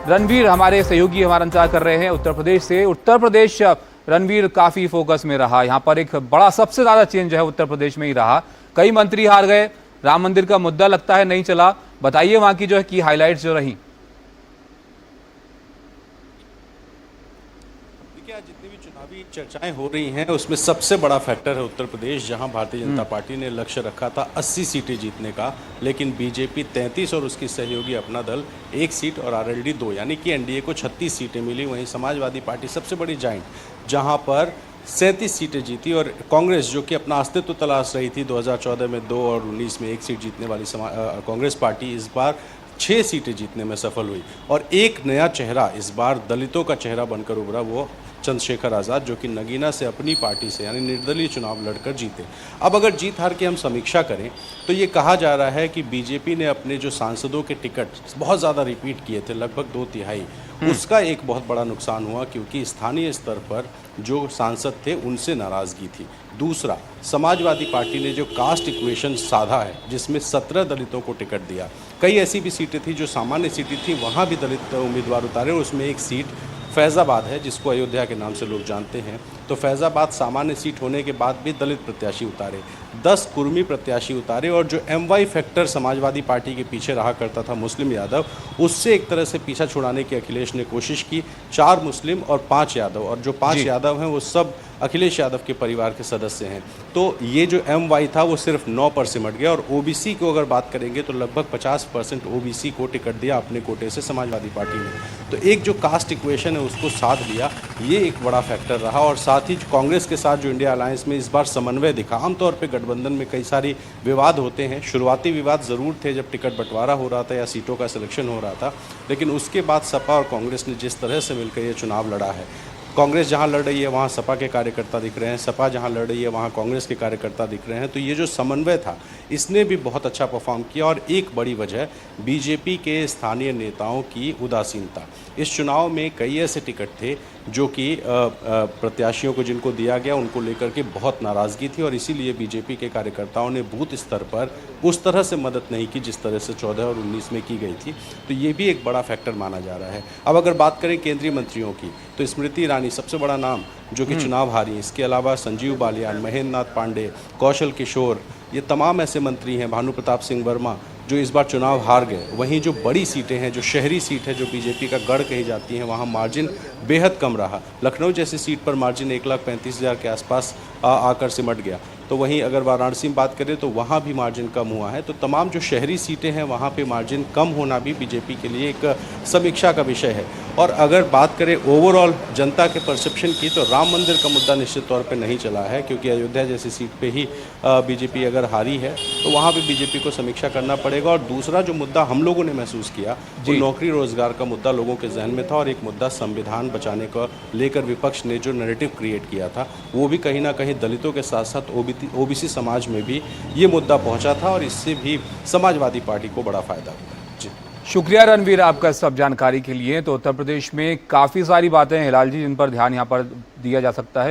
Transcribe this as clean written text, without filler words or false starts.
रणवीर हमारे सहयोगी हमारा इंतजार कर रहे हैं उत्तर प्रदेश से। उत्तर प्रदेश रणवीर काफी फोकस में रहा। यहाँ पर एक बड़ा सबसे ज्यादा चेंज जो है उत्तर प्रदेश में ही रहा। कई मंत्री हार गए, राम मंदिर का मुद्दा लगता है नहीं चला। बताइए वहां की जो है की हाईलाइट्स जो रही। जितनी भी चुनावी चर्चाएं हो रही हैं उसमें सबसे बड़ा फैक्टर है उत्तर प्रदेश, जहां भारतीय जनता पार्टी ने लक्ष्य रखा था 80 सीटें जीतने का, लेकिन बीजेपी 33 और उसकी सहयोगी अपना दल 1 सीट और आरएलडी 2, यानी कि एनडीए को 36 सीटें मिली। वहीं समाजवादी पार्टी सबसे बड़ी जाइंट, जहां पर 37 सीटें जीती, और कांग्रेस जो कि अपना अस्तित्व तलाश रही थी 2014 में 2 और 19 में 1 सीट जीतने वाली कांग्रेस पार्टी इस बार 6 सीटें जीतने में सफल हुई। और एक नया चेहरा इस बार दलितों का चेहरा बनकर उभरा, वो चंद्रशेखर आज़ाद, जो कि नगीना से अपनी पार्टी से यानी निर्दलीय चुनाव लड़कर जीते। अब अगर जीत हार की हम समीक्षा करें तो ये कहा जा रहा है कि बीजेपी ने अपने जो सांसदों के टिकट बहुत ज़्यादा रिपीट किए थे, लगभग 2/3, उसका एक बहुत बड़ा नुकसान हुआ, क्योंकि स्थानीय स्तर पर जो सांसद थे उनसे नाराज़गी थी। दूसरा, समाजवादी पार्टी ने जो कास्ट इक्वेशन साधा है, जिसमें 17 दलितों को टिकट दिया। कई ऐसी भी सीटें थी जो सामान्य सीटें थी, वहाँ भी दलित उम्मीदवार उतारे, और उसमें एक सीट फैज़ाबाद है, जिसको अयोध्या के नाम से लोग जानते हैं। तो फैज़ाबाद सामान्य सीट होने के बाद भी दलित प्रत्याशी उतारे, 10 कुर्मी प्रत्याशी उतारे, और जो MY फैक्टर समाजवादी पार्टी के पीछे रहा करता था मुस्लिम यादव, उससे एक तरह से पीछा छुड़ाने की अखिलेश ने कोशिश की। 4 मुस्लिम और 5 यादव, और जो 5 यादव हैं वो सब अखिलेश यादव के परिवार के सदस्य हैं। तो ये जो MY था वो सिर्फ 9 पर सिमट गया। और OBC को अगर बात करेंगे तो लगभग 50% OBC को टिकट दिया अपने कोटे से समाजवादी पार्टी ने। तो एक जो कास्ट इक्वेशन है उसको साथ दिया, ये एक बड़ा फैक्टर रहा। और साथ ही कांग्रेस के साथ जो इंडिया अलायंस में इस बार समन्वय दिखा। आमतौर पर गठबंधन में कई सारी विवाद होते हैं, शुरुआती विवाद ज़रूर थे जब टिकट बंटवारा हो रहा था या सीटों का सिलेक्शन हो रहा था, लेकिन उसके बाद सपा और कांग्रेस ने जिस तरह से मिलकर ये चुनाव लड़ा है, कांग्रेस जहां लड़ रही है वहां सपा के कार्यकर्ता दिख रहे हैं, सपा जहां लड़ रही है वहां कांग्रेस के कार्यकर्ता दिख रहे हैं। तो ये जो समन्वय था इसने भी बहुत अच्छा परफॉर्म किया। और एक बड़ी वजह बीजेपी के स्थानीय नेताओं की उदासीनता। इस चुनाव में कई ऐसे टिकट थे जो कि प्रत्याशियों को जिनको दिया गया उनको लेकर के बहुत नाराज़गी थी, और इसीलिए बीजेपी के कार्यकर्ताओं ने बूथ स्तर पर उस तरह से मदद नहीं की जिस तरह से 14 और 19 में की गई थी। तो ये भी एक बड़ा फैक्टर माना जा रहा है। अब अगर बात करें केंद्रीय मंत्रियों की, तो स्मृति ईरानी सबसे बड़ा नाम जो कि चुनाव हारी। इसके अलावा संजीव बालियान, महेंद्र नाथ पांडे, कौशल किशोर, ये तमाम ऐसे मंत्री हैं, भानु प्रताप सिंह वर्मा, जो इस बार चुनाव हार गए। वहीं जो बड़ी सीटें हैं, जो शहरी सीट है, जो बीजेपी का गढ़ कही जाती हैं, वहाँ मार्जिन बेहद कम रहा। लखनऊ जैसी सीट पर मार्जिन 1,35,000 के आसपास आकर सिमट गया। तो वहीं अगर वाराणसी में बात करें तो वहाँ भी मार्जिन कम हुआ है। तो तमाम जो शहरी सीटें हैं वहाँ पे मार्जिन कम होना भी बीजेपी के लिए एक समीक्षा का विषय है। और अगर बात करें ओवरऑल जनता के परसेप्शन की, तो राम मंदिर का मुद्दा निश्चित तौर पे नहीं चला है, क्योंकि अयोध्या जैसी सीट पे ही बीजेपी अगर हारी है तो वहाँ पे बीजेपी को समीक्षा करना पड़ेगा। और दूसरा जो मुद्दा हम लोगों ने महसूस किया वो नौकरी रोजगार का मुद्दा लोगों के जहन में था, और एक मुद्दा संविधान बचाने को लेकर विपक्ष ने जो नैरेटिव क्रिएट किया था वो भी कहीं ना कहीं दलितों के साथ साथ OBC समाज में भी ये मुद्दा पहुंचा था, और इससे भी समाजवादी पार्टी को बड़ा फायदा हुआ। जी, शुक्रिया रणवीर आपका सब जानकारी के लिए। तो उत्तर प्रदेश में काफी सारी बातें हैं हिलाल जी जिन पर ध्यान यहाँ पर दिया जा सकता है।